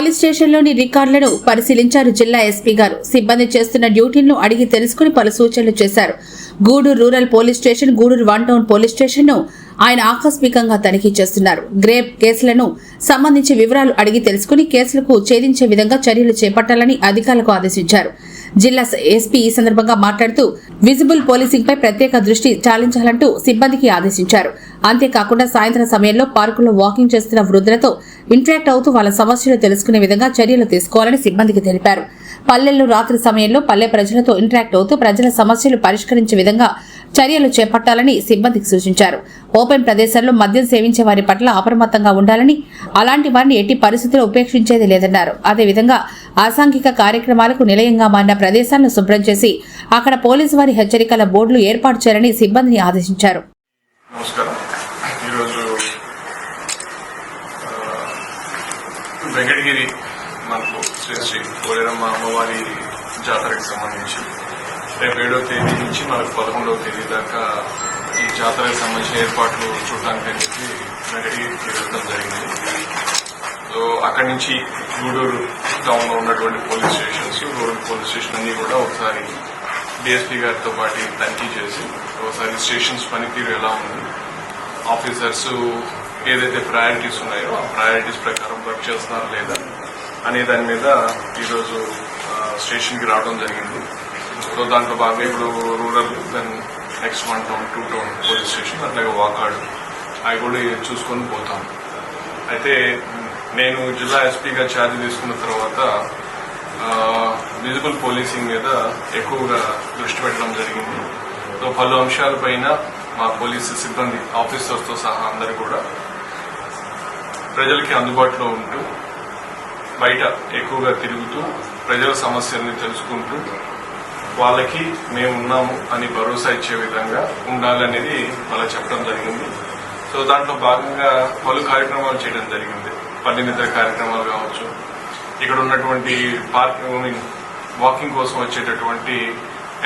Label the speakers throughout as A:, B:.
A: Police స్టేషన్లోని రికార్డులను పరిశీలించారు జిల్లా ఎస్పీ గారు. సిబ్బంది చేస్తున్న డ్యూటీలను అడిగి తెలుసుకుని పలు సూచనలు చేశారు. Gudur rural police station, Gudur 1 town police స్టేషన్ను ఆయన ఆకస్మికంగా తనిఖీ చేస్తున్నారు. గ్రేప్ కేసులను సంబంధించి వివరాలు అడిగి తెలుసుకుని కేసులకు ఛేదించే విధంగా చర్యలు చేపట్టాలని అధికారులకు ఆదేశించారు. జిల్లా ఎస్పీ ఈ సందర్భంగా మాట్లాడుతూ విజిబుల్ పోలీసింగ్ పై ప్రత్యేక దృష్టి చాలించాలంటూ సిబ్బందికి ఆదేశించారు. అంతేకాకుండా సాయంత్రం సమయంలో పార్కులో వాకింగ్ చేస్తున్న వృద్ధులతో ఇంటరాక్ట్ అవుతూ వాళ్ళ సమస్యలు తెలుసుకునే విధంగా చర్యలు తీసుకోవాలని సిబ్బందికి తెలిపారు. పల్లెల్లో రాత్రి సమయంలో పల్లె ప్రజలతో ఇంటరాక్ట్ అవుతూ ప్రజల సమస్యలు పరిష్కరించే విధంగా చర్యలు చేపట్టాలని సిబ్బందికి సూచించారు. ఓపెన్ ప్రదేశాల్లో మద్యం సేవించే వారి పట్ల అప్రమత్తంగా ఉండాలని, అలాంటి వారిని ఎట్టి పరిస్థితుల్లో ఉపేక్షించేది లేదన్నారు. అదేవిధంగా అసాంఘిక కార్యక్రమాలకు నిలయంగా మారిన ప్రదేశాలను శుభ్రం చేసి అక్కడ పోలీసు వారి హెచ్చరికల బోర్డులు ఏర్పాటు చేయాలని సిబ్బందిని ఆదేశించారు.
B: వెంకటగిరి మనకు శ్రీ పోలేరమ్మ అమ్మవారి జాతరకి సంబంధించి రేపు 7వ తేదీ నుంచి మనకు 11వ తేదీ దాకా ఈ జాతరకి సంబంధించిన ఏర్పాట్లు చూడటానికి చెప్పి వెంకటగిరికి వెళ్ళడం జరిగింది. సో అక్కడి నుంచి గూడూరు టౌన్ లో ఉన్నటువంటి police stations, rural police station అన్ని కూడా ఒకసారి డిఎస్పీ గారితో పాటు తనిఖీ చేసి ఒకసారి స్టేషన్స్ పనితీరు ఎలా ఉంది, ఆఫీసర్స్ ఏదైతే ప్రయారిటీస్ ఉన్నాయో ఆ ప్రయారిటీస్ ప్రకారం వర్క్ చేస్తున్నారా లేదా అనే దాని మీద ఈరోజు స్టేషన్ కి రావడం జరిగింది. సో దాంట్లో భాగంగా ఇప్పుడు rural, then next 1 town 2 town police station, అట్లాగే వాకాడు అవి కూడా చూసుకొని పోతాం. అయితే నేను జిల్లా ఎస్పీగా ఛార్జ్ తీసుకున్న తర్వాత విజిబుల్ పోలీసింగ్ మీద ఎక్కువగా దృష్టి పెట్టడం జరిగింది. సో పలు అంశాలపైన మా పోలీసు సిబ్బంది, ఆఫీసర్స్ తో సహా అందరూ కూడా ప్రజలకి అందుబాటులో ఉంటూ బయట ఎక్కువగా తిరుగుతూ ప్రజల సమస్యల్ని తెలుసుకుంటూ వాళ్ళకి మేమున్నాము అని భరోసా ఇచ్చే విధంగా ఉండాలనేది వాళ్ళ చెప్పడం జరిగింది. సో దాంట్లో భాగంగా పలు కార్యక్రమాలు చేయడం జరిగింది. పల్లెనితర కార్యక్రమాలు కావచ్చు, ఇక్కడ ఉన్నటువంటి వాకింగ్ కోసం వచ్చేటటువంటి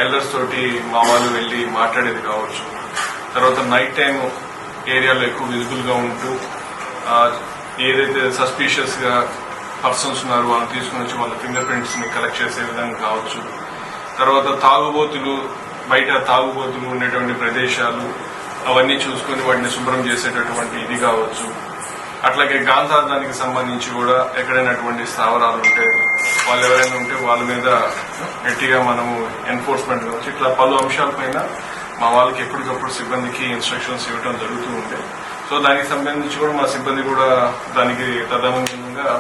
B: ఎల్డర్స్ తోటి మా వాళ్ళు వెళ్లి మాట్లాడేది కావచ్చు. తర్వాత నైట్ టైం ఏరియాలో ఎక్కువ విజిబుల్ గా ఉంటూ ఏదైతే సస్పీషియస్ గా పర్సన్స్ ఉన్నారో వాళ్ళని తీసుకుని వచ్చి వాళ్ళ ఫింగర్ ప్రింట్స్ ని కలెక్ట్ చేసే విధంగా కావచ్చు. తర్వాత బయట తాగుబోతులు ఉండేటువంటి ప్రదేశాలు అవన్నీ చూసుకుని వాటిని శుభ్రం చేసేటటువంటి ఇది కావచ్చు. అట్లాగే గాంధార్థానికి సంబంధించి కూడా ఎక్కడైనటువంటి స్థావరాలు ఉంటే వాళ్ళు ఎవరైనా ఉంటే వాళ్ళ మీద గట్టిగా మనము ఎన్ఫోర్స్మెంట్ కావచ్చు. ఇట్లా పలు అంశాలపైన మా వాళ్ళకి ఎప్పటికప్పుడు సిబ్బందికి ఇన్స్ట్రక్షన్స్ ఇవ్వడం జరుగుతూ ఉంటాయి. సో దానికి సంబంధించి కూడా మా సిబ్బంది కూడా దానికి తదనుగుణంగా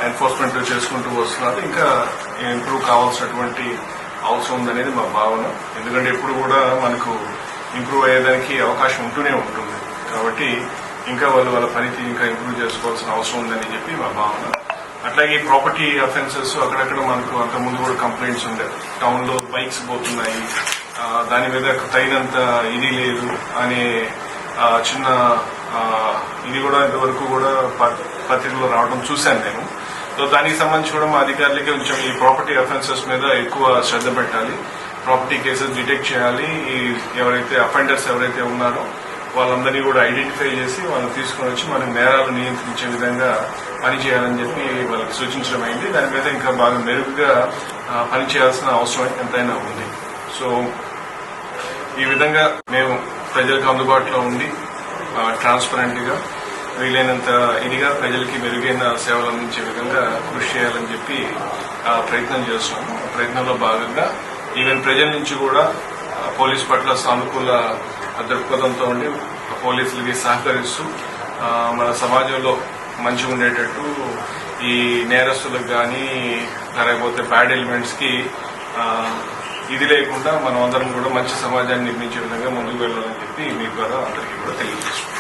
B: ఎన్ఫోర్స్మెంట్ చేసుకుంటూ వస్తున్నారు. ఇంకా ఇంప్రూవ్ కావాల్సినటువంటి అవసరం ఉందనేది మా భావన. ఎందుకంటే ఎప్పుడు కూడా మనకు ఇంప్రూవ్ అయ్యేదానికి అవకాశం ఉంటూనే ఉంటుంది. కాబట్టి ఇంకా వాళ్ళ పనితీరు ఇంకా ఇంప్రూవ్ చేసుకోవాల్సిన అవసరం ఉందని చెప్పి మా భావన. అట్లాగే ప్రాపర్టీ అఫెన్సెస్ అక్కడక్కడ మనకు అంతకుముందు కూడా కంప్లైంట్స్ ఉండే, టౌన్ లో బైక్స్ పోతున్నాయి, దాని మీద తగినంత ఇది లేదు అనే చిన్న ఇది కూడా ఇంతవరకు కూడా పత్రికలో రావడం చూశాను నేను. సో దానికి సంబంధించి కూడా మా అధికారులకి కొంచెం ఈ ప్రాపర్టీ అఫెన్సెస్ మీద ఎక్కువ శ్రద్ధ పెట్టాలి, ప్రాపర్టీ కేసెస్ డిటెక్ట్ చేయాలి. ఎవరైతే అఫెండర్స్ ఎవరైతే ఉన్నారో వాళ్ళందరినీ కూడా ఐడెంటిఫై చేసి వాళ్ళని తీసుకుని వచ్చి మనం నేరాలు నియంత్రించే విధంగా పనిచేయాలని చెప్పి వాళ్ళకి సూచించడం అయింది. దాని మీద ఇంకా బాగా మెరుగుగా పనిచేయాల్సిన అవసరం ఎంతైనా ఉంది. సో ఈ విధంగా మేము ప్రజలకు అందుబాటులో ఉండి ట్రాన్స్పరెంట్ గా వీలైనంత ఇదిగా ప్రజలకి మెరుగైన సేవలు అందించే విధంగా కృషి చేయాలని చెప్పి ప్రయత్నం చేస్తున్నాము. ప్రయత్నంలో భాగంగా ఈవెన్ ప్రజల నుంచి కూడా పోలీస్ పట్ల సానుకూల దృక్పథంతో ఉండి పోలీసులకి సహకరిస్తూ మన సమాజంలో మంచిగా ఉండేటట్టు ఈ నేరస్తులకు కానీ లేకపోతే బ్యాడ్ ఎలిమెంట్స్ కి ఇది లేకుండా మనం అందరం కూడా మంచి సమాజాన్ని నిర్మించే విధంగా ముందుకు వెళ్లాలని చెప్పి మీ ద్వారా అందరికీ కూడా తెలియజేస్తున్నాం.